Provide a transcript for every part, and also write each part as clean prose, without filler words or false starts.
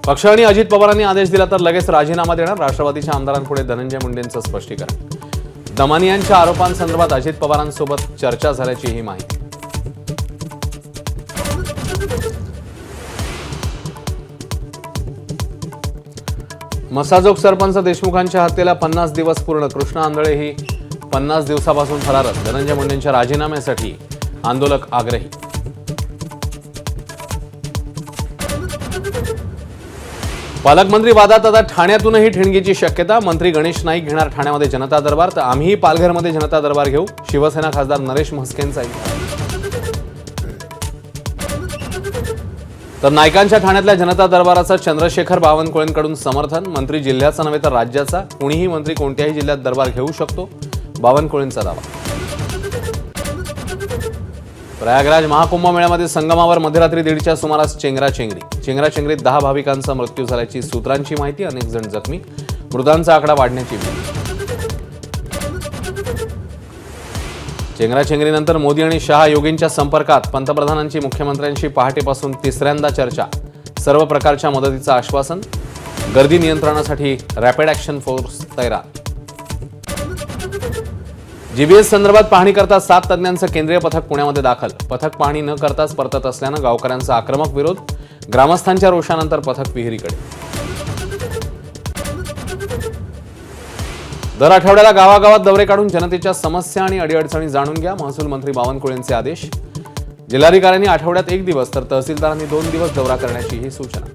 पक्ष आणि अजित पवारांनी आदेश दिला तर लगेच राजीनामा देणार, राष्ट्रवादीच्या आमदारांपुढे धनंजय मुंडेंचं स्पष्टीकरण. दमानियांच्या आरोपांसंदर्भात अजित पवारांसोबत चर्चा झाल्याची ही माहिती. मसाजोग सरपंच देशमुखांच्या हत्येला 50 दिवस पूर्ण. कृष्णा आंधळे ही 50 दिवसापासून फरारच. धनंजय मुंडेंच्या राजीनाम्यासाठी आंदोलक आग्रही. पालकमंत्री वादात आता ठाण्यातूनही ठिणगीची शक्यता. मंत्री गणेश नाईक घेणार ठाण्यामध्ये जनता दरबार, तर आम्हीही पालघरमध्ये जनता दरबार घेऊ. शिवसेना खासदार नरेश म्हस्केंचा इशारा. तर नाईकांच्या ठाण्यातल्या जनता दरबाराचं चंद्रशेखर बावनकुळेंकडून समर्थन. मंत्री जिल्ह्याचा नव्हे तर राज्याचा, कुणीही मंत्री कोणत्याही जिल्ह्यात दरबार घेऊ शकतो, बावनकुळेंचा दावा. प्रयागराज महाकुंभ मेळ्यामध्ये संगमावर मध्यरात्री 1:30च्या सुमारास चेंगराचेंगरीत 10 भाविकांचा मृत्यू झाल्याची सूत्रांची माहिती. अनेक जण जखमी. मृतांचा आकडा वाढण्याची भीती. चेंगराचेंगरीनंतर मोदी आणि शहा योगींच्या संपर्कात. पंतप्रधानांची मुख्यमंत्र्यांशी पहाटेपासून तिसऱ्यांदा चर्चा. सर्व प्रकारच्या मदतीचं आश्वासन. गर्दी नियंत्रणासाठी रॅपिड ॲक्शन फोर्स तैनात. जीबीएस संदर्भात पाहणी करता 7 तज्ज्ञांचं केंद्रीय पथक पुण्यामध्ये दाखल. पथक पाहणी न करताच परतत असल्यानं गावकऱ्यांचा आक्रमक विरोध. ग्रामस्थांच्या रोषानंतर पथक विहिरीकडे. दर आठवड्याला गावागावात दौरे काढून जनतेच्या समस्या आणि अडीअडचणी जाणून घ्या. महसूल मंत्री बावनकुळेंचे आदेश. जिल्हाधिकाऱ्यांनी आठवड्यात 1 दिवस तर तहसीलदारांनी 2 दिवस दौरा करण्याची ही सूचना.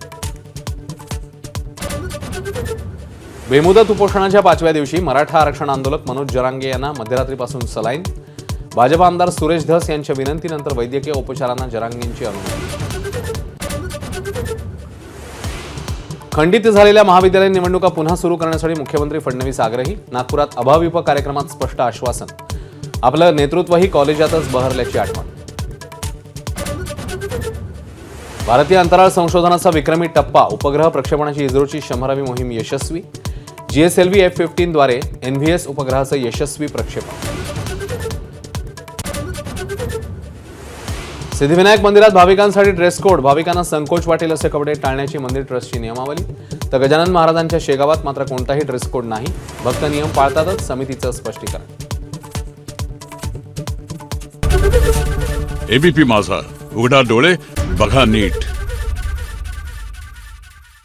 बेमुदत उपोषणाच्या 5व्या दिवशी मराठा आरक्षण आंदोलक मनोज जरांगे यांना मध्यरात्रीपासून सलाईन. भाजप आमदार सुरेश धस यांच्या विनंतीनंतर वैद्यकीय उपचारांना जरांगेंची अनुमती. खंडित झालेल्या महाविद्यालयीन निवडणुका पुन्हा सुरू करण्यासाठी मुख्यमंत्री फडणवीस आग्रही. नागपुरात अभाविप कार्यक्रमात स्पष्ट आश्वासन. आपलं नेतृत्वही कॉलेजातच बहरल्याची आठवण. भारतीय अंतराळ संशोधनाचा विक्रमी टप्पा. उपग्रह प्रक्षेपणाची इस्रोची 100वी मोहीम यशस्वी. GSLV F-15 द्वारे NVS उपग्रहाचं यशस्वी प्रक्षेपण. सिद्धिविनायक मंदिरात भाविकांसाठी ड्रेस कोड. भाविकांना संकोच वाटेल असे कपडे टाळण्याची मंदिर ट्रस्टची नियमावली. तर गजानन महाराजांच्या शेगावात मात्र कोणताही ड्रेस कोड नाही. भक्त नियम पाळतातच, समितीचं स्पष्टीकरण. ABP माझा, उघडा डोळे बघा नीट.